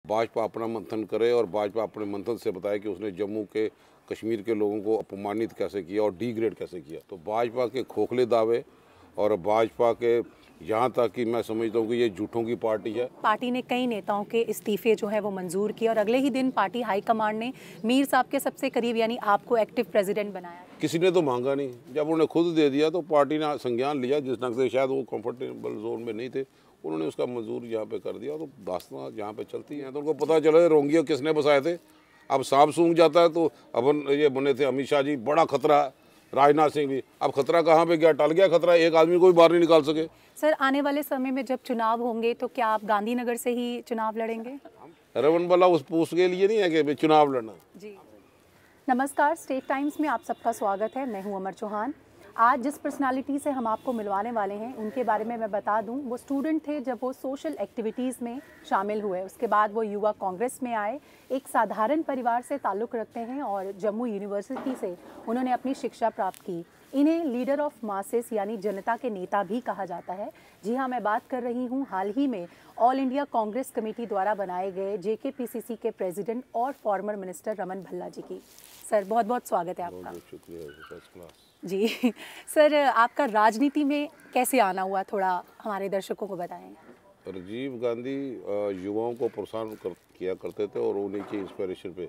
भाजपा अपना मंथन करे और भाजपा अपने मंथन से बताए कि उसने जम्मू के कश्मीर के लोगों को अपमानित कैसे किया और डिग्रेड कैसे किया। तो भाजपा के खोखले दावे और भाजपा के यहाँ तक कि मैं समझता हूँ कि ये झूठों की पार्टी है। पार्टी ने कई नेताओं के इस्तीफे जो है वो मंजूर किए और अगले ही दिन पार्टी हाईकमांड ने मीर साहब के सबसे करीब यानी आपको एक्टिव प्रेसिडेंट बनाया। किसी ने तो मांगा नहीं, जब उन्होंने खुद दे दिया तो पार्टी ने संज्ञान लिया। जिस ढंग से शायद वो कंफर्टेबल जोन में नहीं थे, उन्होंने उसका मंजूर यहाँ पे कर दिया। तो दास्तां यहाँ पे चलती हैं, तो उनको पता चला रोंगिया किसने बसाए थे। अब सांप सूंघ जाता है तो अब ये बने थे अमित शाह जी, बड़ा खतरा, राजनाथ सिंह भी। अब खतरा कहाँ पे गया, टल गया खतरा, एक आदमी को भी बाहर नहीं निकाल सके। सर, आने वाले समय में जब चुनाव होंगे तो क्या आप गांधीनगर से ही चुनाव लड़ेंगे? रवन वाला उस पोस्ट के लिए नहीं है कि चुनाव लड़ना। जी नमस्कार, स्टेट टाइम्स में आप सबका स्वागत है। मैं हूं अमर चौहान। आज जिस पर्सनालिटी से हम आपको मिलवाने वाले हैं उनके बारे में मैं बता दूं, वो स्टूडेंट थे जब वो सोशल एक्टिविटीज़ में शामिल हुए। उसके बाद वो युवा कांग्रेस में आए। एक साधारण परिवार से ताल्लुक़ रखते हैं और जम्मू यूनिवर्सिटी से उन्होंने अपनी शिक्षा प्राप्त की। इन्हें लीडर ऑफ मासेस यानी जनता के नेता भी कहा जाता है। जी हाँ, मैं बात कर रही हूँ हाल ही में ऑल इंडिया कांग्रेस कमेटी द्वारा बनाए गए JKPCC के प्रेसिडेंट और फॉर्मर मिनिस्टर रमन भल्ला जी की। सर, बहुत बहुत स्वागत है आपका। बहुत शुक्रिया, फर्स्ट क्लास। जी सर, आपका राजनीति में कैसे आना हुआ, थोड़ा हमारे दर्शकों को बताएं। राजीव गांधी युवाओं को प्रोत्साहन किया करते थे और उन्हीं की इंस्पिरेशन पे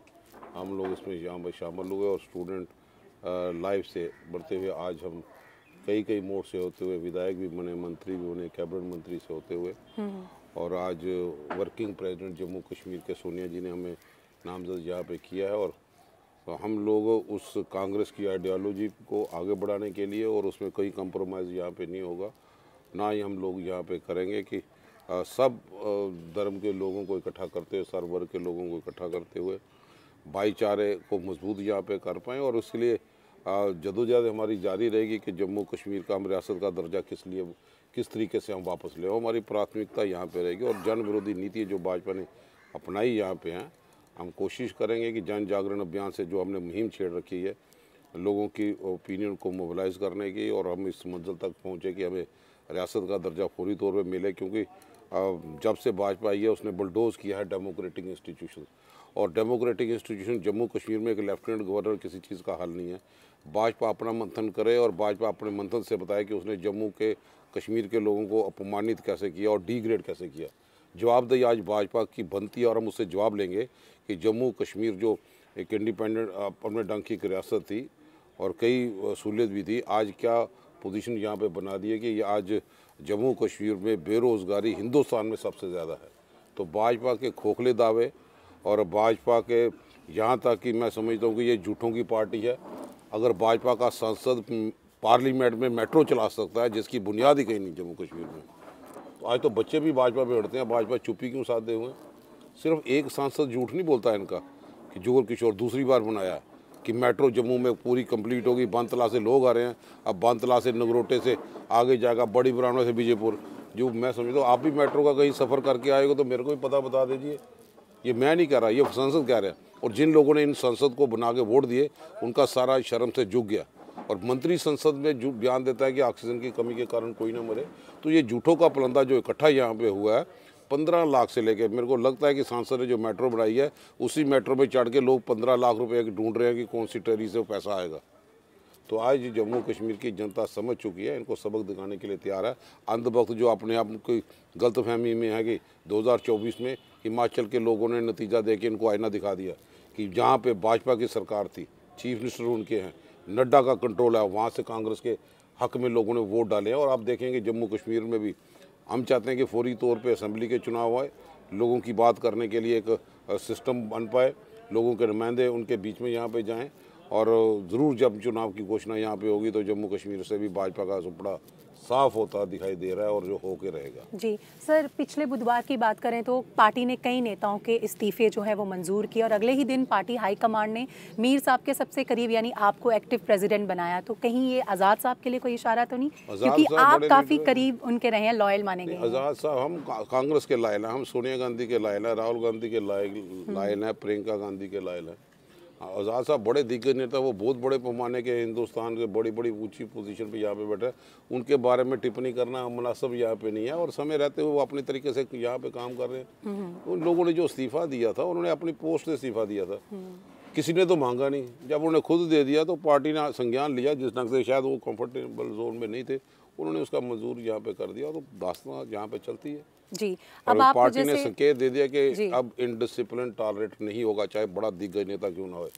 हम लोग इसमें यहाँ पर शामिल हुए और स्टूडेंट लाइफ से बढ़ते हुए आज हम कई मोड़ से होते हुए विधायक भी बने, मंत्री भी बने, कैबिनेट मंत्री से होते हुए और आज वर्किंग प्रेसिडेंट जम्मू कश्मीर के सोनिया जी ने हमें नामजद यहाँ पे किया है। और हम लोग उस कांग्रेस की आइडियोलॉजी को आगे बढ़ाने के लिए और उसमें कोई कंप्रोमाइज़ यहाँ पे नहीं होगा, ना ही हम लोग यहाँ पे करेंगे कि सब धर्म के लोगों को इकट्ठा करते हुए, सर्व वर्ग के लोगों को इकट्ठा करते हुए भाईचारे को मजबूत यहाँ पे कर पाएँ। और उसके लिए जदोजहद हमारी जारी रहेगी कि जम्मू कश्मीर का हम रियासत का दर्जा किस तरीके से हम वापस ले, हमारी प्राथमिकता यहाँ पे रहेगी। और जन विरोधी नीति जो भाजपा ने अपनाई यहाँ पे हैं, हम कोशिश करेंगे कि जन जागरण अभियान से जो हमने मुहिम छेड़ रखी है लोगों की ओपिनियन को मोबिलाइज़ करने की, और हम इस मंजिल तक पहुँचे कि हमें रियासत का दर्जा फौरी तौर पे मिले। क्योंकि जब से भाजपा आई है उसने बुलडोज़ किया है डेमोक्रेटिक इंस्टीट्यूशन, और डेमोक्रेटिक इंस्टीट्यूशन जम्मू कश्मीर में एक लेफ्टिनेंट गवर्नर किसी चीज़ का हल नहीं है। भाजपा अपना मंथन करे और भाजपा अपने मंथन से बताए कि उसने जम्मू के कश्मीर के लोगों को अपमानित कैसे किया और डिग्रेड कैसे किया। जवाबदेही आज भाजपा की बनती है और हम उससे जवाब लेंगे कि जम्मू कश्मीर जो एक इंडिपेंडेंट अपने ढंग की एक रियासत थी और कई सहूलियत भी थी, आज क्या पोजीशन यहाँ पे बना दी है कि ये आज जम्मू कश्मीर में बेरोज़गारी हिंदुस्तान में सबसे ज़्यादा है। तो भाजपा के खोखले दावे और भाजपा के यहाँ तक कि मैं समझता हूँ कि ये झूठों की पार्टी है। अगर भाजपा का सांसद पार्लियामेंट में मेट्रो चला सकता है जिसकी बुनियाद ही कहीं नहीं जम्मू कश्मीर में, तो आज तो बच्चे भी भाजपा पे हटते हैं। भाजपा चुप्पी क्यों साधे हुए? सिर्फ एक सांसद झूठ नहीं बोलता है इनका कि जुगल किशोर दूसरी बार बनाया कि मेट्रो जम्मू में पूरी कंप्लीट होगी, बानतला से लोग आ रहे हैं, अब बानतला से नगरोटे से आगे जाएगा, बड़ी ब्राह्मणा से बीजेपुर। जो मैं समझता हूँ आप भी मेट्रो का कहीं सफ़र करके आए हो तो मेरे को भी पता बता दीजिए। ये मैं नहीं कह रहा, ये संसद कह रहे हैं। और जिन लोगों ने इन संसद को बना के वोट दिए उनका सारा शर्म से झुक गया। और मंत्री संसद में जो बयान देता है कि ऑक्सीजन की कमी के कारण कोई ना मरे, तो ये झूठों का पलंदा जो इकट्ठा यहाँ पे हुआ है 15 लाख से लेके, मेरे को लगता है कि सांसद ने जो मेट्रो बनाई है उसी मेट्रो में चढ़ के लोग 15 लाख रुपए ढूंढ रहे हैं कि कौन सी ट्रेरी से वो पैसा आएगा। तो आज जम्मू कश्मीर की जनता समझ चुकी है, इनको सबक दिखाने के लिए तैयार है। अंधभक्त जो अपने आप की गलतफहमी में है कि 2024 में हिमाचल के लोगों ने नतीजा दे के इनको आईना दिखा दिया कि जहाँ पे भाजपा की सरकार थी, चीफ मिनिस्टर उनके हैं, नड्डा का कंट्रोल है, वहाँ से कांग्रेस के हक में लोगों ने वोट डाले हैं। और आप देखेंगे जम्मू कश्मीर में भी हम चाहते हैं कि फौरी तौर पे असेंबली के चुनाव आए, लोगों की बात करने के लिए एक सिस्टम बन पाए, लोगों के नुमाइंदे उनके बीच में यहाँ पे जाएं। और ज़रूर जब चुनाव की घोषणा यहाँ पे होगी तो जम्मू कश्मीर से भी भाजपा का सुपड़ा साफ होता दिखाई दे रहा है और जो होके रहेगा। जी सर, पिछले बुधवार की बात करें तो पार्टी ने कई नेताओं के इस्तीफे जो है वो मंजूर किए और अगले ही दिन पार्टी हाईकमांड ने मीर साहब के सबसे करीब यानी आपको एक्टिव प्रेसिडेंट बनाया। तो कहीं ये आज़ाद साहब के लिए कोई इशारा तो नहीं, क्योंकि आप काफ़ी करीब उनके रहे हैं, लॉयल माने गए? आज़ाद साहब हम कांग्रेस के लायल हैं, हम सोनिया गांधी के लायल हैं, राहुल गांधी के लायल हैं, प्रियंका गांधी के लायल हैं। आज़ाद साहब बड़े दिग्गज नेता, वो बहुत बड़े पैमाने के हिंदुस्तान के बड़ी बड़ी ऊंची पोजीशन पे यहाँ पे बैठे, उनके बारे में टिप्पणी करना मुनासिब यहाँ पे नहीं है। और समय रहते हुए वो अपने तरीके से यहाँ पे काम कर रहे हैं। उन लोगों ने जो इस्तीफ़ा दिया था, उन्होंने अपनी पोस्ट से इस्तीफ़ा दिया था, किसी ने तो मांगा नहीं। जब उन्होंने खुद दे दिया तो पार्टी ने संज्ञान लिया, जिस ढंग से शायद वो कंफर्टेबल जोन में नहीं थे, उन्होंने उसका मंजूर यहाँ पे कर दिया, तो दास्तां यहाँ पे चलती है जी। अब आप पार्टी ने जैसे संकेत दे दिया कि अब इनडिसिप्लिन टॉलरेट नहीं होगा, चाहे बड़ा दिग्गज नेता क्यों ना हो।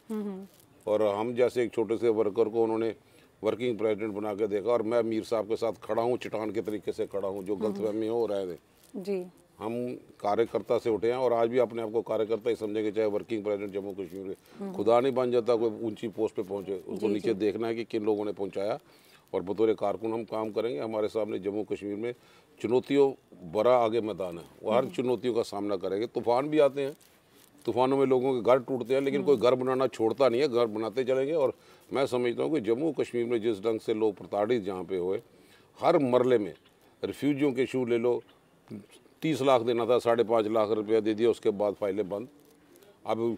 और हम जैसे एक छोटे से वर्कर को उन्होंने वर्किंग प्रेसिडेंट बना के देखा, और मैं मीर साहब के साथ खड़ा हूँ, चट्टान के तरीके से खड़ा हूँ, जो गलतफहमी हो रहे थे जी। हम कार्यकर्ता से उठे हैं और आज भी अपने आप को कार्यकर्ता ही समझेंगे, चाहे वर्किंग प्रेसिडेंट जम्मू कश्मीर के। खुदा नहीं बन जाता कोई ऊंची पोस्ट पे पहुंचे, उसको नीचे देखना है कि किन लोगों ने पहुंचाया, और बतौर कारकुन हम काम करेंगे। हमारे सामने जम्मू कश्मीर में चुनौतियों बड़ा आगे मैदान है, वो हर चुनौतियों का सामना करेंगे। तूफान भी आते हैं, तूफानों में लोगों के घर टूटते हैं, लेकिन कोई घर बनाना छोड़ता नहीं है, घर बनाते चलेंगे। और मैं समझता हूँ कि जम्मू कश्मीर में जिस ढंग से लोग प्रताड़ित जहाँ पे हुए, हर मरले में रिफ्यूजियों के इशू ले लो, 30 लाख देना था, 5.5 लाख रुपया दे दिया, उसके बाद फाइलें बंद। अब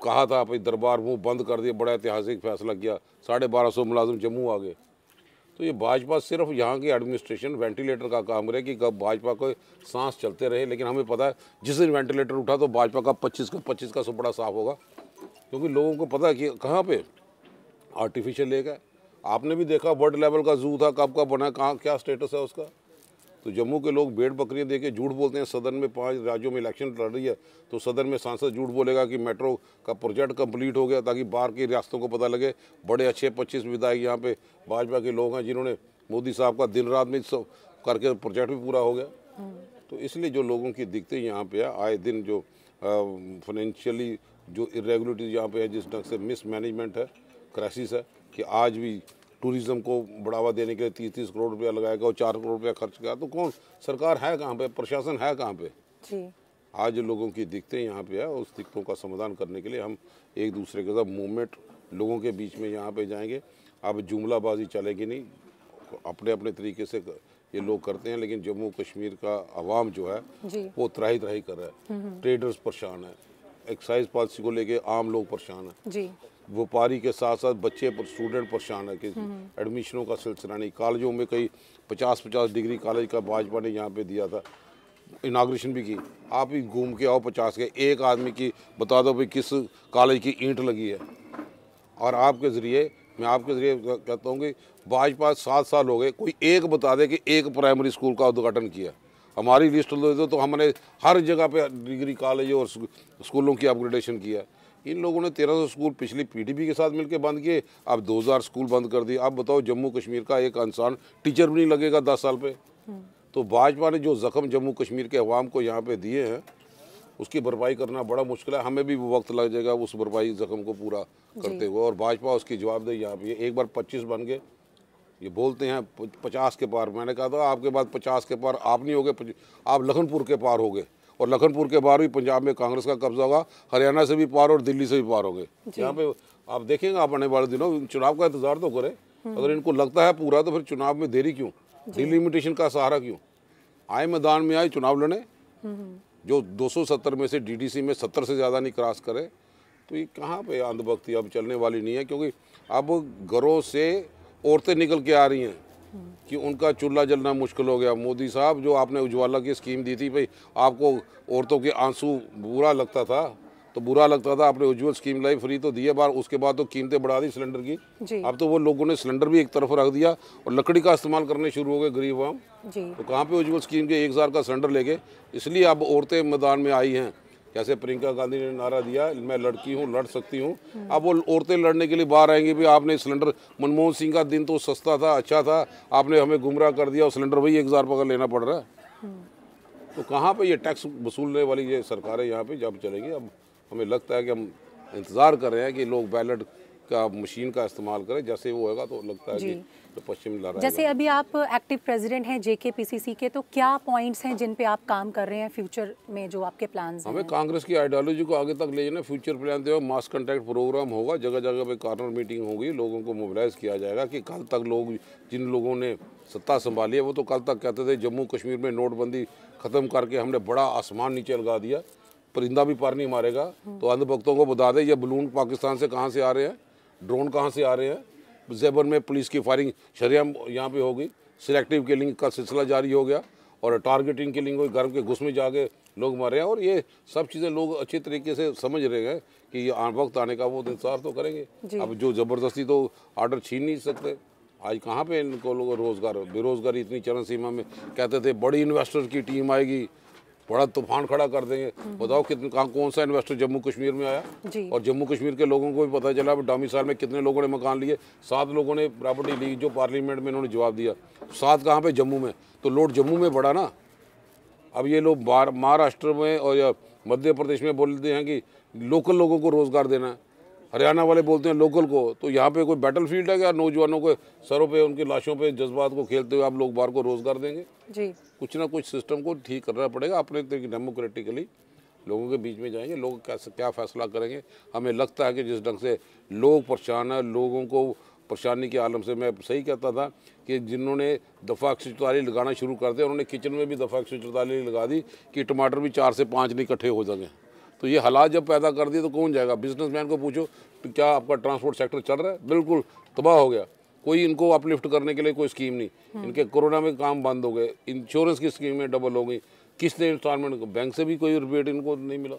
कहा था भाई दरबार मुँह बंद कर दिया, बड़ा ऐतिहासिक फैसला किया, 1250 मुलाजिम जम्मू आ गए। तो ये भाजपा सिर्फ यहाँ की एडमिनिस्ट्रेशन वेंटिलेटर का काम करे कि कब भाजपा को सांस चलते रहे, लेकिन हमें पता है जिस दिन वेंटिलेटर उठा तो भाजपा का 25 का सुपड़ा साफ होगा, क्योंकि लोगों को पता है कि कहाँ पे आर्टिफिशियल लेक है। आपने भी देखा वर्ल्ड लेवल का जू था, कब का बना, कहाँ क्या स्टेटस है उसका। तो जम्मू के लोग भेड़ बकरियां दे के झूठ बोलते हैं। सदन में 5 राज्यों में इलेक्शन लड़ रही है, तो सदन में सांसद झूठ बोलेगा कि मेट्रो का प्रोजेक्ट कंप्लीट हो गया, ताकि बाहर की रियासतों को पता लगे बड़े अच्छे 25 विधायक यहाँ पे भाजपा के लोग हैं, जिन्होंने मोदी साहब का दिन रात में करके प्रोजेक्ट भी पूरा हो गया। तो इसलिए जो लोगों की दिक्कतें यहाँ पे है, आए दिन जो फाइनेंशियली जो इरेगुलरिटीज यहाँ पे है, जिस ढंग से मिसमैनेजमेंट है, क्राइसिस है, कि आज भी टूरिज्म को बढ़ावा देने के लिए 30-30 करोड़ रुपया लगाएगा और 4 करोड़ रुपया खर्च किया, तो कौन सरकार है कहाँ पे, प्रशासन है कहाँ पे जी। आज लोगों की दिक्कतें यहाँ पे है, उस दिक्कतों का समाधान करने के लिए हम एक दूसरे के साथ मूवमेंट लोगों के बीच में यहाँ पे जाएंगे। अब जुमलाबाजी चलेगी नहीं, अपने अपने तरीके से ये लोग करते हैं, लेकिन जम्मू कश्मीर का अवाम जो है वो त्राही त्राही कर रहा है। ट्रेडर्स परेशान है, एक्साइज पॉलिसी को लेके आम लोग परेशान है जी। व्यापारी के साथ साथ बच्चे पर स्टूडेंट परेशान है कि एडमिशनों का सिलसिला नहीं। कॉलेजों में कई 50-50 डिग्री कॉलेज का भाजपा ने यहाँ पे दिया था, इनाग्रेशन भी की। आप ही घूम के आओ 50 के, एक आदमी की बता दो भाई किस कॉलेज की ईंट लगी है। और आपके ज़रिए मैं आपके ज़रिए कहता हूँ कि भाजपा 7 साल हो गए, कोई एक बता दे कि एक प्राइमरी स्कूल का उद्घाटन किया। हमारी लिस्ट दे दो तो हमने हर जगह पे डिग्री कॉलेज और स्कूलों की अपग्रेडेशन किया। इन लोगों ने 1300 स्कूल पिछली पीडीपी के साथ मिलकर बंद किए, अब 2000 स्कूल बंद कर दिए। अब बताओ जम्मू कश्मीर का एक इंसान टीचर भी नहीं लगेगा 10 साल पे। तो भाजपा ने जो जख्म जम्मू कश्मीर के अवाम को यहाँ पे दिए हैं, उसकी भरपाई करना बड़ा मुश्किल है। हमें भी वक्त लग जाएगा उस भरपाई जख्म को पूरा करते हुए, और भाजपा उसकी जवाबदेही यहाँ पे। एक बार 25 बन गए, ये बोलते हैं 50 के पार। मैंने कहा था आपके बाद 50 के पार आप नहीं होगे, आप लखनपुर के पार हो गए, और लखनपुर के पार भी पंजाब में कांग्रेस का कब्जा होगा, हरियाणा से भी पार और दिल्ली से भी पार हो गए। यहाँ पे आप देखेंगे आप आने वाले दिनों, चुनाव का इंतजार तो करें। अगर इनको लगता है पूरा, तो फिर चुनाव में देरी क्यों, डिलिमिटेशन का सहारा क्यों? आए मैदान में आए, चुनाव लड़े। जो 270 में से डीडीसी में 70 से ज़्यादा नहीं क्रॉस करे, तो ये कहाँ पे अंधभक्ति अब चलने वाली नहीं है। क्योंकि अब घरों से औरतें निकल के आ रही हैं कि उनका चूल्हा जलना मुश्किल हो गया। मोदी साहब जो आपने उज्ज्वला की स्कीम दी थी, भाई आपको औरतों के आंसू बुरा लगता था, तो बुरा लगता था, आपने उज्ज्वल स्कीम लाई, फ्री तो दिए बार, उसके बाद तो कीमतें बढ़ा दी सिलेंडर की। अब तो वो लोगों ने सिलेंडर भी एक तरफ रख दिया और लकड़ी का इस्तेमाल करने शुरू हो गए गरीब आम। तो कहाँ पे उज्ज्वल स्कीम के 1000 का सिलेंडर लेके, इसलिए अब औरतें मैदान में आई हैं। जैसे प्रियंका गांधी ने नारा दिया, मैं लड़की हूँ, लड़ सकती हूँ, अब वो औरतें लड़ने के लिए बाहर आएंगी। भी आपने सिलेंडर, मनमोहन सिंह का दिन तो सस्ता था, अच्छा था, आपने हमें गुमराह कर दिया और सिलेंडर वही 1000 रुपये का लेना पड़ रहा है। तो कहाँ पे ये टैक्स वसूलने वाली ये सरकारें यहाँ पे जब चलेगी। अब हमें लगता है कि हम इंतज़ार कर रहे हैं कि लोग बैलेट का मशीन का इस्तेमाल करें, जैसे वो होगा तो लगता है कि तो पश्चिम लहराएगा। जैसे अभी आप एक्टिव प्रेसिडेंट हैं जेकेपीसीसी के, तो क्या पॉइंट्स हैं जिन पे आप काम कर रहे हैं फ्यूचर में, जो आपके प्लान्स हैं? हमें कांग्रेस की आइडियोलॉजी को आगे तक ले जाना, फ्यूचर प्लान दे, मास कंटेक्ट प्रोग्राम होगा, जगह जगह पे कॉर्नर मीटिंग होगी, लोगों को मोबिलाइज किया जाएगा कि कल तक लोग, जिन लोगों ने सत्ता संभाली है, वो तो कल तक कहते थे जम्मू कश्मीर में नोटबंदी ख़त्म करके हमने बड़ा आसमान नीचे लगा दिया। परिंदा भी पार नहीं मारेगा। तो अंधभक्तों को बता दे ये बलून पाकिस्तान से कहाँ से आ रहे हैं, ड्रोन कहाँ से आ रहे हैं। ज़ेबर में पुलिस की फायरिंग शरेआम यहाँ पे हो गई, सिलेक्टिव किलिंग का सिलसिला जारी हो गया और टारगेटिंग किलिंग हुई, घर के घुस में जाके लोग मरे हैं। और ये सब चीज़ें लोग अच्छी तरीके से समझ रहे हैं कि ये वक्त आने का वो इंतजार तो करेंगे। अब जो ज़बरदस्ती तो ऑर्डर छीन नहीं सकते। आज कहाँ पे इनको लोग रोज़गार, बेरोज़गारी इतनी चरम सीमा में। कहते थे बड़ी इन्वेस्टर की टीम आएगी, बड़ा तूफान खड़ा कर देंगे। बताओ कितने कौन सा इन्वेस्टर जम्मू कश्मीर में आया। और जम्मू कश्मीर के लोगों को भी पता चला डोमिसाइल में कितने लोगों ने मकान लिए। 7 लोगों ने प्रॉपर्टी ली, जो पार्लियामेंट में इन्होंने जवाब दिया। 7 कहाँ पे, जम्मू में। तो लोड जम्मू में बढ़ा ना। अब ये लोग महाराष्ट्र में और या मध्य प्रदेश में बोलते हैं कि लोकल लोगों को रोज़गार देना है, हरियाणा वाले बोलते हैं लोकल को। तो यहाँ पे कोई बैटल फील्ड है क्या? नौजवानों के सरों पे, उनकी लाशों पे जज्बात को खेलते हुए आप लोग बाहर को रोज़गार देंगे जी। कुछ ना कुछ सिस्टम को ठीक करना पड़ेगा। अपने तरीके डेमोक्रेटिकली लोगों के बीच में जाएंगे, लोग कैसे क्या फैसला करेंगे। हमें लगता है कि जिस ढंग से लोग परेशान है, लोगों को परेशानी के आलम से, मैं सही कहता था कि जिन्होंने दफ़ा 144 लगाना शुरू कर दिया उन्होंने किचन में भी दफ़ा 144 लगा दी कि टमाटर भी 4 से 5 नहीं इकट्ठे हो सकें। तो ये हालात जब पैदा कर दिए तो कौन जाएगा? बिजनेसमैन को पूछो तो क्या आपका ट्रांसपोर्ट सेक्टर चल रहा है? बिल्कुल तबाह हो गया। कोई इनको अपलिफ्ट करने के लिए कोई स्कीम नहीं। इनके कोरोना में काम बंद हो गए, इंश्योरेंस की स्कीमें डबल हो गई, किसने इंस्टॉलमेंट, बैंक से भी कोई रिपेट इनको नहीं मिला।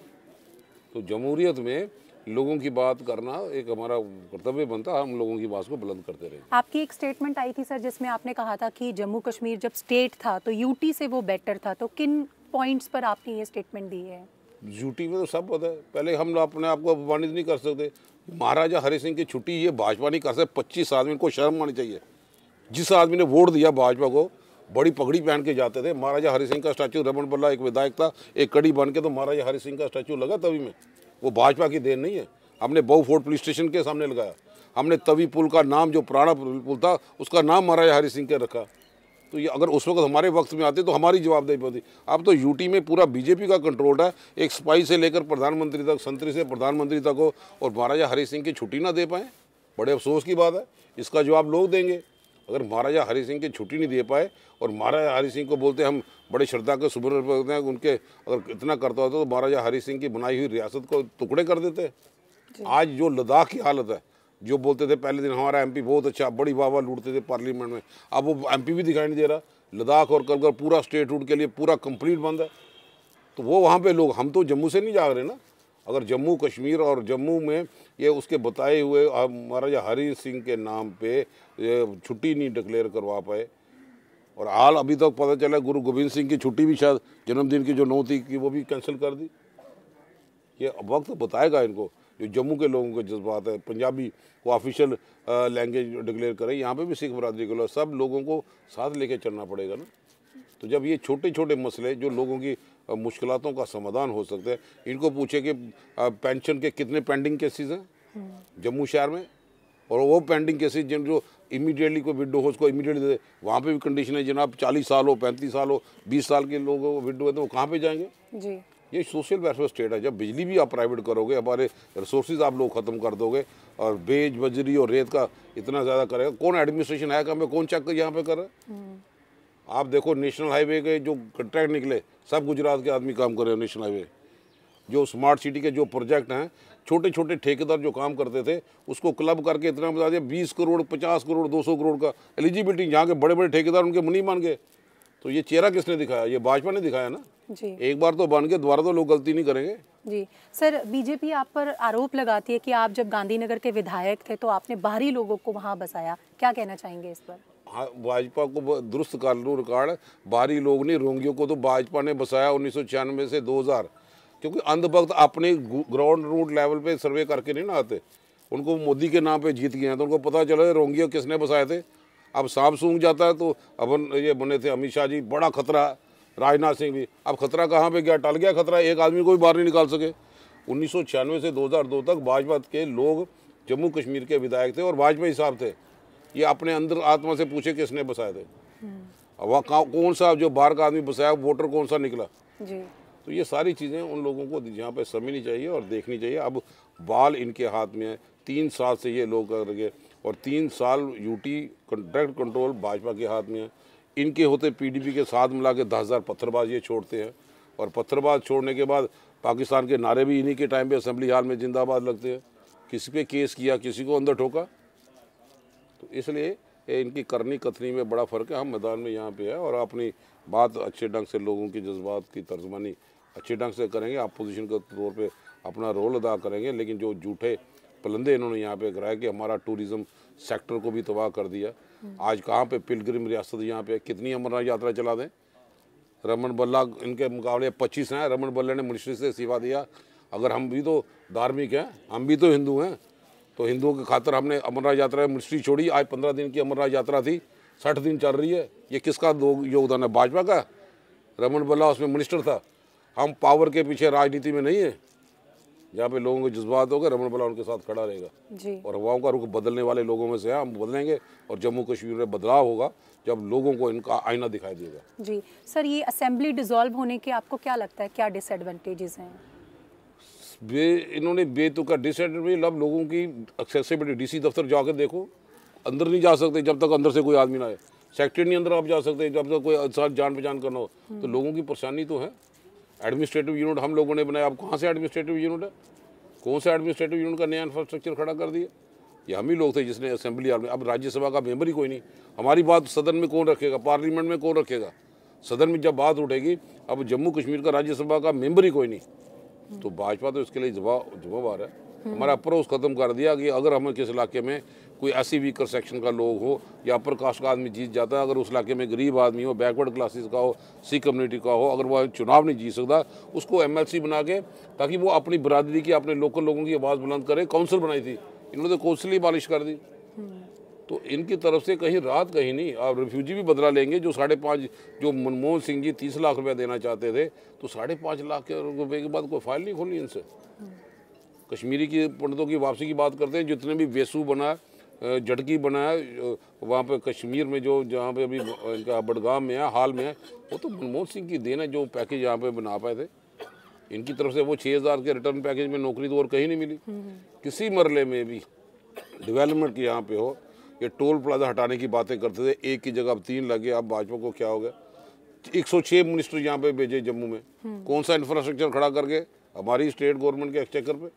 तो जमहूरियत में लोगों की बात करना एक हमारा कर्तव्य बनता, हम लोगों की बात को बुलंद करते रहे। आपकी एक स्टेटमेंट आई थी सर जिसमें आपने कहा था कि जम्मू कश्मीर जब स्टेट था तो यूटी से वो बेटर था। तो किन पॉइंट्स पर आपने ये स्टेटमेंट दी है? यूटी में तो सब पता है। पहले हम अपने आप को अपमानित नहीं कर सकते। महाराजा हरि सिंह की छुट्टी ये भाजपा नहीं कर सकते। 25 आदमी को शर्म आनी चाहिए। जिस आदमी ने वोट दिया भाजपा को, बड़ी पगड़ी पहन के जाते थे। महाराजा हरि सिंह का स्टैचू, रमन बल्ला एक विधायक था, एक कड़ी बन के तो महाराजा हरि सिंह का स्टैचू लगा तवी में। वो भाजपा की देन नहीं है। हमने बहु फोर्ट पुलिस स्टेशन के सामने लगाया। हमने तवी पुल का नाम, जो पुराना पुल था, उसका नाम महाराजा हरि सिंह के रखा। तो ये अगर उस वक्त हमारे वक्त में आते तो हमारी जवाबदेही होती। अब तो यूटी में पूरा बीजेपी का कंट्रोल है, एक सिपाही से लेकर प्रधानमंत्री तक, संतरी से प्रधानमंत्री तक हो, और महाराजा हरि सिंह की छुट्टी ना दे पाए, बड़े अफसोस की बात है। इसका जवाब लोग देंगे। अगर महाराजा हरि सिंह की छुट्टी नहीं दे पाए और महाराजा हरि सिंह को बोलते हम बड़े श्रद्धा के सुबह करते हैं, उनके अगर इतना करता होता तो महाराजा हरि सिंह की बनाई हुई रियासत को टुकड़े कर देते। आज जो लद्दाख की हालत है, जो बोलते थे पहले दिन हमारा एमपी बहुत अच्छा, बड़ी वाह लूटते थे पार्लियामेंट में, अब वो एमपी भी दिखाई नहीं दे रहा। लद्दाख और कलकर पूरा स्टेट रूट के लिए पूरा कंप्लीट बंद है। तो वो वहाँ पे लोग, हम तो जम्मू से नहीं जाग रहे ना। अगर जम्मू कश्मीर और जम्मू में ये उसके बताए हुए महाराजा हरि सिंह के नाम पे छुट्टी नहीं डिक्लेयर करवा पाए, और हाल अभी तक पता चला गुरु गोविंद सिंह की छुट्टी भी शायद जन्मदिन की जो 9 थी कि वो भी कैंसिल कर दी। ये वक्त बताएगा इनको। जो जम्मू के लोगों के जज्बात है, पंजाबी को ऑफिशियल लैंग्वेज डिक्लेयर करें, यहाँ पे भी सिख बरादरी के लोग, सब लोगों को साथ लेके चलना पड़ेगा ना। तो जब ये छोटे छोटे मसले जो लोगों की मुश्किलातों का समाधान हो सकते हैं, इनको पूछे कि पेंशन के कितने पेंडिंग केसेस हैं जम्मू शहर में, और वो पेंडिंग केसेस जिन जो इमीडिएटली कोई विडो हो उसको इमीडिएटली दे। वहाँ पे भी कंडीशन है जनाब 40 साल हो, 35 साल हो, 20 साल के लोग विडो है तो वो कहाँ पे जाएंगे जी। ये सोशल वेलफेयर स्टेट है। जब बिजली भी आप प्राइवेट करोगे, हमारे रिसोर्सेज आप लोग ख़त्म कर दोगे, और बेज बजरी और रेत का इतना ज़्यादा करेगा, कौन एडमिनिस्ट्रेशन है हमें कौन चेक यहाँ पे कर रहा है? आप देखो नेशनल हाईवे के जो कंट्रैक्ट निकले, सब गुजरात के आदमी काम कर रहे हैं। नेशनल हाईवे जो स्मार्ट सिटी के जो प्रोजेक्ट हैं, छोटे छोटे ठेकेदार जो काम करते थे उसको क्लब करके इतना बता दिया 20 करोड़ 50 करोड़ 200 करोड़ का एलिजिबिलिटी। यहाँ के बड़े बड़े ठेकेदार उनके मुनी मान गए। तो ये चेहरा किसने दिखाया? ये भाजपा ने दिखाया ना जी। एक बार तो बन के दोबारा तो लोग गलती नहीं करेंगे जी। सर, बीजेपी आप पर आरोप लगाती है कि आप जब गांधीनगर के विधायक थे तो आपने बाहरी लोगों को वहां बसाया, क्या कहना चाहेंगे इस पर? हाँ, भाजपा को दुरुस्त कानून रिकॉर्ड, बाहरी लोग नहीं, रोंगियों को तो भाजपा ने बसाया 1996 से 2000। क्योंकि अंधभक्त अपने ग्राउंड रूट लेवल पे सर्वे करके नहीं ना आते, उनको मोदी के नाम पे जीत गए हैं तो उनको पता चला रोंगियों किसने बसाए थे। अब सांप सूंघ जाता है तो अब ये बने थे अमित शाह जी, बड़ा खतरा, राजनाथ सिंह भी। अब खतरा कहाँ पे गया? टल गया खतरा, एक आदमी को भी बाहर नहीं निकाल सके। 1996 से 2002 तक भाजपा के लोग जम्मू कश्मीर के विधायक थे और भाजपा ही साहब थे। ये अपने अंदर आत्मा से पूछे किसने बसाए थे। अब वह कौन सा जो बाहर का आदमी बसाया, वोटर कौन सा निकला जी। तो ये सारी चीज़ें उन लोगों को यहाँ पे समझनी चाहिए और देखनी चाहिए। अब बाल इनके हाथ में है। 3 साल से ये लोग कर रहे, और 3 साल यूटी डायरेक्ट कंट्रोल भाजपा के हाथ में है। इनके होते पीडीपी के साथ मिला के 10,000 पत्थरबाज ये छोड़ते हैं, और पत्थरबाज छोड़ने के बाद पाकिस्तान के नारे भी इन्हीं के टाइम पे असेंबली हाल में जिंदाबाद लगते हैं। किसी पे केस किया, किसी को अंदर ठोका। तो इसलिए इनकी करनी कथनी में बड़ा फ़र्क है। हम मैदान में यहाँ पे है और अपनी बात अच्छे ढंग से लोगों की जज्बात की तर्जमानी अच्छे ढंग से करेंगे, अपोजिशन के तौर पे अपना रोल अदा करेंगे। लेकिन जो झूठे पलंदे इन्होंने यहाँ पे कराए कि हमारा टूरिज़्म सेक्टर को भी तबाह कर दिया। आज कहाँ पे पिलग्रिम रियासत यहाँ पे कितनी अमरनाथ यात्रा चला दें। रमन बल्ला इनके मुकाबले 25 हैं। रमन बल्ला ने मिनिस्ट्री से इस्तीफा दिया। अगर हम भी तो धार्मिक हैं, हम भी तो हिंदू हैं, तो हिंदुओं की खातर हमने अमरनाथ यात्रा मिनिस्ट्री छोड़ी। आज 15 दिन की अमरनाथ यात्रा थी, 60 दिन चल रही है। ये किसका योगदान है? भाजपा का। रमन बल्ला उसमें मिनिस्टर था। हम पावर के पीछे राजनीति में नहीं है। जहाँ पे लोगों के जज्बात हो गए, रमन बल्ला उनके साथ खड़ा रहेगा जी। और हवाओं का रुख बदलने वाले लोगों में से हम बदलेंगे और जम्मू कश्मीर में बदलाव होगा जब लोगों को इनका आईना दिखाई देगा। जी सर, ये असेंबली डिसॉल्व होने के आपको क्या लगता है, क्या डिसएडवांटेजेस हैं? इन्होंने बेतुका डिसएडवांटेज अब लोगों की एक्सेसिबिलिटी। डीसी दफ्तर जाकर देखो, अंदर नहीं जा सकते जब तक अंदर से कोई आदमी ना आए। सेक्रेटरी नहीं अंदर आप जा सकते जब तक कोई साथ जान पहचान करना हो। तो लोगों की परेशानी तो है। एडमिनिस्ट्रेटिव यूनिट हम लोगों ने बनाया, अब कहाँ से एडमिनिस्ट्रेटिव यूनिट है? कौन सा एडमिनिस्ट्रेटिव यूनिट का नया इंफ्रास्ट्रक्चर खड़ा कर दिया? ये हम ही लोग थे जिसने असेंबली हाल में। अब राज्यसभा का मेंबर ही कोई नहीं। हमारी बात सदन में कौन रखेगा? पार्लियामेंट में कौन रखेगा? सदन में जब बात उठेगी, अब जम्मू कश्मीर का राज्यसभा का मेंबर ही कोई नहीं। तो भाजपा तो इसके लिए जिम्मेवार है। हमारा अप्रोच खत्म कर दिया कि अगर हमें किस इलाके में कोई ऐसी वीकर सेक्शन का लोग हो या अपर कास्ट का आदमी जीत जाता है, अगर उस इलाके में गरीब आदमी हो, बैकवर्ड क्लासेस का हो, सिख कम्युनिटी का हो, अगर वह चुनाव नहीं जीत सकता, उसको MLC बना के, ताकि वो अपनी बरादरी की, अपने लोकल लोगों की आवाज़ बुलंद करे। काउंसिल बनाई थी इन्होंने, तो काउंसिल ही बालिश कर दी। तो इनकी तरफ से कहीं रात कहीं नहीं। आप रिफ्यूजी भी बदला लेंगे। जो 5.5 जो मनमोहन सिंह जी 30 लाख रुपया देना चाहते थे, तो 5.5 लाख रुपए के बाद कोई फाइल नहीं खोली इनसे। कश्मीरी की पंडितों की वापसी की बात करते हैं। जितने भी वेसू बना, जटकी बनाया वहाँ पे कश्मीर में, जो जहाँ पे अभी इनका बडगाम में है, हाल में है, वो तो मनमोहन सिंह की देन है जो पैकेज यहाँ पे बना पाए थे। इनकी तरफ से वो 6,000 के रिटर्न पैकेज में नौकरी तो और कहीं नहीं मिली। किसी मरले में भी डेवलपमेंट की यहाँ पे हो। ये टोल प्लाजा हटाने की बातें करते थे, एक की जगह अब 3 लगे। अब भाजपा को क्या हो गया? 106 मिनिस्टर यहाँ पे भेजे जम्मू में। कौन सा इंफ्रास्ट्रक्चर खड़ा करके? हमारी स्टेट गवर्नमेंट के एक्सचेकर पे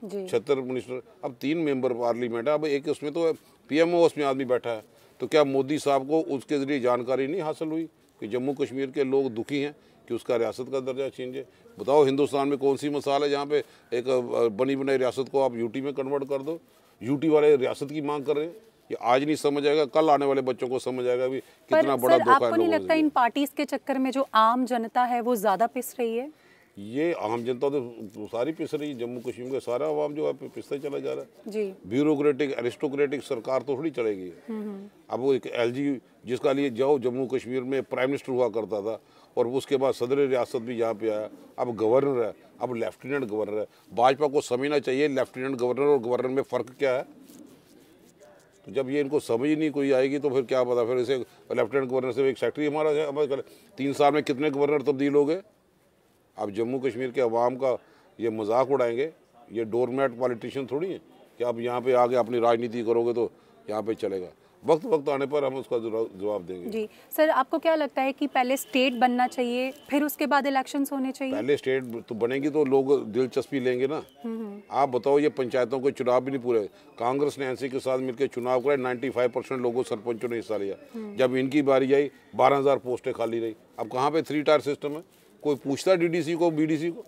76 मिनिस्टर। अब 3 मेंबर पार्लियामेंट है। अब एक उसमें तो PMO उसमें आदमी बैठा है। तो क्या मोदी साहब को उसके जरिए जानकारी नहीं हासिल हुई कि जम्मू कश्मीर के लोग दुखी हैं कि उसका रियासत का दर्जा छीन जाए? बताओ हिंदुस्तान में कौन सी मिसाल है जहाँ पे एक बनी बनाई रियासत को आप UT में कन्वर्ट कर दो? UT वाले रियासत की मांग कर रहे हैं। ये आज नहीं समझ आएगा, कल आने वाले बच्चों को समझ आएगा भी कितना बड़ा धोखा है। आपको नहीं लगता इन पार्टीज के चक्कर में जो आम जनता है वो ज्यादा पिस रही है? ये आम जनता तो सारी पिस रही है। जम्मू कश्मीर का सारा आवाम जो है पिसता चला जा रहा है जी। ब्यूरोक्रेटिक एरिस्टोक्रेटिक सरकार तो थोड़ी चलेगी। अब वो एक LG जिसका लिए जाओ जम्मू कश्मीर में प्राइम मिनिस्टर हुआ करता था और उसके बाद सदर रियासत भी यहाँ पे आया, अब गवर्नर है, अब लेफ्टिनेंट गवर्नर है। भाजपा को समझना चाहिए लेफ्टिनेंट गवर्नर और गवर्नर में फ़र्क क्या है। तो जब ये इनको समझ ही नहीं कोई आएगी तो फिर क्या पता। फिर इसे लेफ्टिनेंट गवर्नर से एक सेक्रेटरी हमारा 3 साल में कितने गवर्नर तब्दील हो गए। अब जम्मू कश्मीर के अवाम का ये मजाक उड़ाएंगे। ये डोरमैट पॉलिटिशियन थोड़ी हैं कि आप यहाँ पे आके अपनी राजनीति करोगे तो यहाँ पे चलेगा। वक्त आने पर हम उसका जवाब देंगे। जी सर, आपको क्या लगता है कि पहले स्टेट बनना चाहिए फिर उसके बाद इलेक्शंस होने चाहिए? पहले स्टेट तो बनेगी तो लोग दिलचस्पी लेंगे ना। आप बताओ, ये पंचायतों के चुनाव भी नहीं पूरे। कांग्रेस ने NC के साथ मिलकर चुनाव कराए, 95% लोगों सरपंचों ने हिस्सा लिया। जब इनकी बारी आई 12,000 पोस्टें खाली रही। अब कहाँ पे 3 टायर सिस्टम है? कोई पूछता DDC को, BDC को?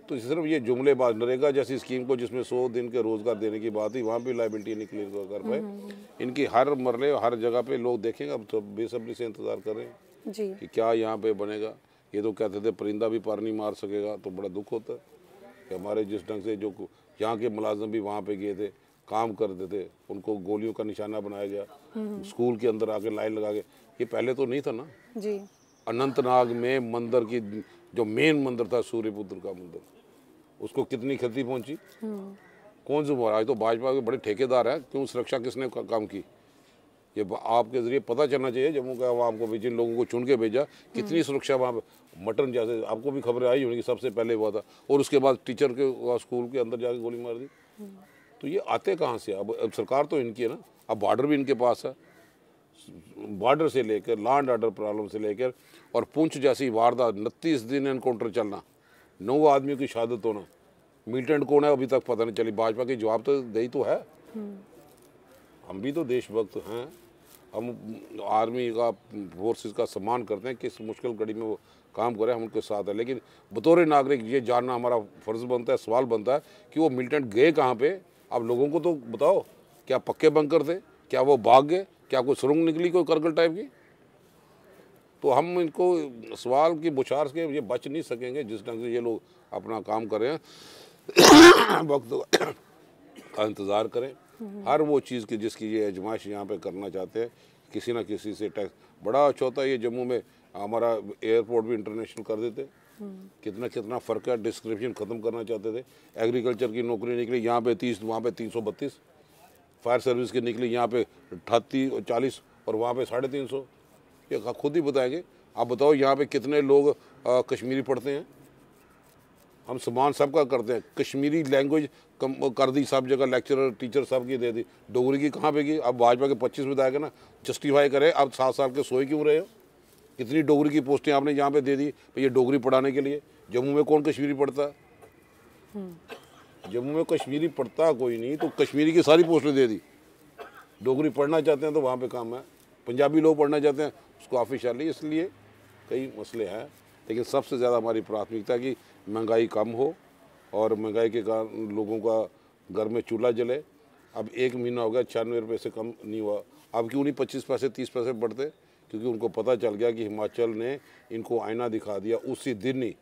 तो सिर्फ ये जुमलेबाज। नरेगा जैसी स्कीम को जिसमें 100 दिन के रोजगार देने की बात थी, वहाँ भी लाइबिलिटी नहीं क्लियर कर पाए। इनकी हर मरले हर जगह पे लोग देखेंगे। अब तो बेसब्री से इंतजार कर रहे हैं जी कि क्या यहाँ पे बनेगा। ये तो कहते थे परिंदा भी पर नहीं मार सकेगा। तो बड़ा दुख होता है कि हमारे जिस ढंग से जो यहाँ के मुलाजिम भी वहाँ पे गए थे, काम करते थे, उनको गोलियों का निशाना बनाया गया। स्कूल के अंदर आके लाइन लगा के। ये पहले तो नहीं था ना जी। अनंतनाग में मंदिर की जो मेन मंदिर था सूर्यपुत्र का मंदिर, उसको कितनी क्षति पहुंची? कौन जिम्मेवार? आज तो भाजपा के बड़े ठेकेदार है। क्यों? सुरक्षा किसने काम की? ये आपके जरिए पता चलना चाहिए जम्मू के आवाम को भी, जिन लोगों को चुन के भेजा, कितनी सुरक्षा वहाँ पे। मटन जैसे आपको भी खबरें आई होंगी कि सबसे पहले हुआ था और उसके बाद टीचर के स्कूल के अंदर जाके गोली मार दी। तो ये आते कहाँ से? अब सरकार तो इनकी है ना। अब बॉर्डर भी इनके पास है। बॉर्डर से लेकर लैंड ऑर्डर प्रॉब्लम से लेकर और पुंछ जैसी वारदात 29 दिन एनकाउंटर चलना, 9 आदमियों की शहादत होना, मिलिटेंट कौन है अभी तक पता नहीं चली। भाजपा के जवाब तो दे ही तो है। हम भी तो देशभक्त हैं, हम आर्मी का फोर्सेस का सम्मान करते हैं, किस मुश्किल घड़ी में वो काम करें हम उनके साथ है। लेकिन बतौर नागरिक ये जानना हमारा फ़र्ज़ बनता है, सवाल बनता है कि वो मिलिटेंट गए कहाँ पे। आप लोगों को तो बताओ, क्या पक्के बंकर थे, क्या वो भाग गए, क्या कोई सुरंग निकली कोई करगिल टाइप की। तो हम इनको सवाल की बुछार से ये बच नहीं सकेंगे जिस ढंग से ये लोग अपना काम कर रहे हैं। वक्त का इंतज़ार करें। हर वो चीज़ की जिसकी ये आजमाइश यहाँ पे करना चाहते हैं, किसी ना किसी से टैक्स। बड़ा अच्छा होता है ये जम्मू में हमारा एयरपोर्ट भी इंटरनेशनल कर देते। कितना कितना फ़र्क है, डिस्क्रिप्शन ख़त्म करना चाहते थे। एग्रीकल्चर की नौकरी निकली यहाँ पे 30, वहाँ पे 332। फायर सर्विस की निकली यहाँ पे 38 और 40 और वहाँ पे 350। ये खुद ही बताएंगे। आप बताओ यहाँ पे कितने लोग कश्मीरी पढ़ते हैं। हम सम्मान सबका करते हैं, कश्मीरी लैंग्वेज कम कर दी सब जगह, लेक्चरर टीचर सब की दे दी, डोगरी की कहाँ पे की। अब भाजपा के 25 विधायक है ना, जस्टिफाई करे अब 7 साल के सोए क्यों रहे हो। कितनी डोगरी की पोस्टें आपने यहाँ पे दे दी ये डोगरी पढ़ाने के लिए। जम्मू में कौन कश्मीरी पढ़ता है? जम्मू में कश्मीरी पढ़ता कोई नहीं, तो कश्मीरी की सारी पोस्टें दे दी। डोगरी पढ़ना चाहते हैं तो वहाँ पे काम है, पंजाबी लोग पढ़ना चाहते हैं उसको ऑफिशियली। इसलिए कई मसले हैं, लेकिन सबसे ज़्यादा हमारी प्राथमिकता कि महंगाई कम हो और महंगाई के कारण लोगों का घर में चूल्हा जले। अब 1 महीना हो गया 96 रुपये से कम नहीं हुआ। अब क्यों नहीं 25 पैसे 30 पैसे बढ़ते? क्योंकि उनको पता चल गया कि हिमाचल ने इनको आईना दिखा दिया, उसी दिन ही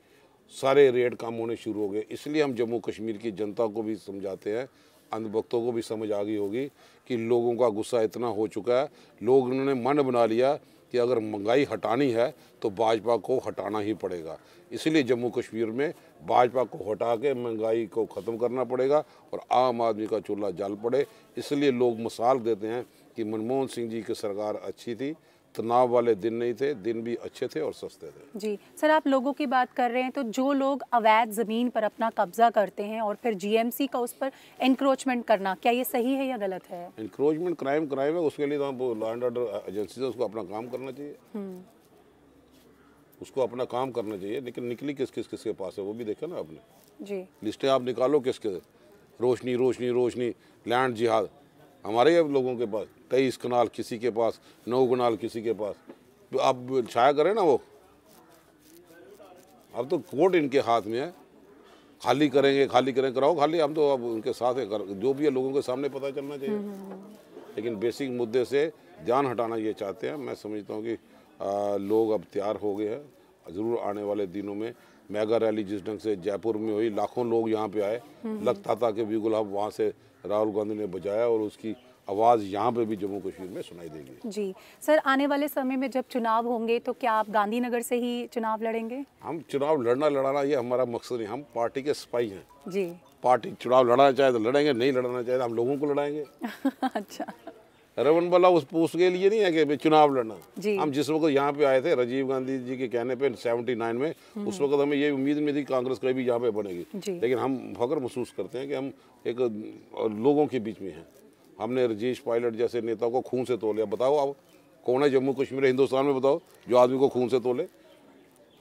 सारे रेट कम होने शुरू हो गए। इसलिए हम जम्मू कश्मीर की जनता को भी समझाते हैं, अंधभक्तों को भी समझ आ गई होगी कि लोगों का गुस्सा इतना हो चुका है। लोग उन्होंने मन बना लिया कि अगर महंगाई हटानी है तो भाजपा को हटाना ही पड़ेगा। इसलिए जम्मू कश्मीर में भाजपा को हटा के महंगाई को ख़त्म करना पड़ेगा और आम आदमी का चूल्हा जल पड़े। इसलिए लोग मिसाल देते हैं कि मनमोहन सिंह जी की सरकार अच्छी थी, तनाव वाले दिन नहीं थे, दिन भी अच्छे थे और सस्ते थे। जी सर, आप लोगों की बात कर रहे हैं, तो जो लोग अवैध ज़मीन पर अपना कब्जा करते हैं और फिर जीएमसी का उस पर एनक्रोचमेंट करना, क्या ये सही है या गलत है? एनक्रोचमेंट क्राइम है, उसके लिए तो लॉ एंड ऑर्डर एजेंसी से उसको अपना काम करना चाहिए। उसको अपना काम करना चाहिए। लेकिन निकली किसके पास है वो भी देखा ना आपने। जी, लिस्टें आप निकालो किसके। रोशनी रोशनी रोशनी, लैंड जिहाद हमारे अब लोगों के पास, 23 कनाल किसी के पास, 9 कनाल किसी के पास। तो आप छाया करें ना वो, अब तो कोर्ट इनके हाथ में है। खाली करेंगे कराओ खाली, हम तो अब उनके साथ है। जो भी है लोगों के सामने पता चलना चाहिए। लेकिन बेसिक मुद्दे से ध्यान हटाना ये चाहते हैं। मैं समझता हूँ कि लोग अब तैयार हो गए हैं। ज़रूर आने वाले दिनों में मेगा रैली जिस ढंग से जयपुर में हुई, लाखों लोग यहाँ पे आए, लगता था कि बिल्कुल अब वहाँ से राहुल गांधी ने बजाया और उसकी आवाज़ यहाँ पे भी जम्मू कश्मीर में सुनाई देगी। जी सर, आने वाले समय में जब चुनाव होंगे तो क्या आप गांधीनगर से ही चुनाव लड़ेंगे? हम चुनाव लड़ाना ये हमारा मकसद नहीं। हम पार्टी के सिपाही हैं। जी, पार्टी चुनाव लड़ना चाहे तो लड़ेंगे, नहीं लड़ना चाहे तो हम लोगों को लड़ाएंगे। अच्छा, रवन वाला उस पोस्ट के लिए नहीं है कि चुनाव लड़ना। जी। हम जिस वक्त यहाँ पे आए थे राजीव गांधी जी के कहने पे 79 में, उस वक्त हमें ये उम्मीद नहीं थी कांग्रेस कभी यहाँ पे बनेगी। लेकिन हम फख्र महसूस करते हैं कि हम एक लोगों के बीच में हैं। हमने राजेश पायलट जैसे नेता को खून से तोले। बताओ आप कौन है जम्मू कश्मीर हिंदुस्तान में, बताओ जो आदमी को खून से तोले।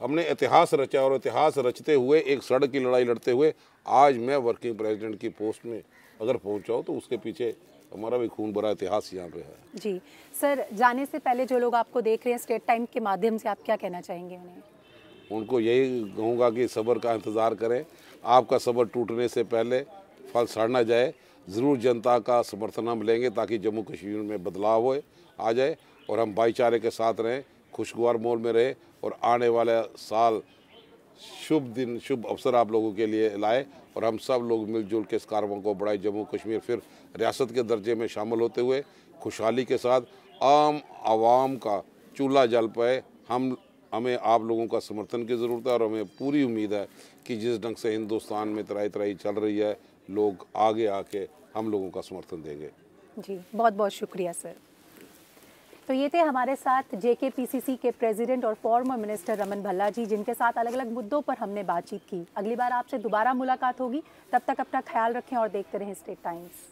हमने इतिहास रचा और इतिहास रचते हुए एक सड़क की लड़ाई लड़ते हुए आज मैं वर्किंग प्रेसिडेंट की पोस्ट में अगर पहुँचाऊँ तो उसके पीछे हमारा भी खून भरा इतिहास यहाँ पे है। जी सर, जाने से पहले जो लोग आपको देख रहे हैं स्टेट टाइम के माध्यम से, आप क्या कहना चाहेंगे उन्हें? उनको यही कहूँगा कि सब्र का इंतज़ार करें। आपका सब्र टूटने से पहले फल सड़ ना जाए। ज़रूर जनता का समर्थन हम लेंगे ताकि जम्मू कश्मीर में बदलाव आ जाए और हम भाईचारे के साथ रहें, खुशगवार माहौल में रहें और आने वाला साल शुभ दिन शुभ अवसर आप लोगों के लिए लाए और हम सब लोग मिलजुल के इस कारवां को बढ़ाए। जम्मू कश्मीर फिर रियासत के दर्जे में शामिल होते हुए खुशहाली के साथ आम आवाम का चूल्हा जल पाए। हमें आप लोगों का समर्थन की ज़रूरत है और हमें पूरी उम्मीद है कि जिस ढंग से हिंदुस्तान में तराई तराई चल रही है, लोग आगे आके हम लोगों का समर्थन देंगे। जी, बहुत बहुत शुक्रिया सर। तो ये थे हमारे साथ JKPCC के प्रेसिडेंट और फॉर्मर मिनिस्टर रमन भल्ला जी, जिनके साथ अलग अलग मुद्दों पर हमने बातचीत की। अगली बार आपसे दोबारा मुलाकात होगी, तब तक अपना ख्याल रखें और देखते रहें स्टेट टाइम्स।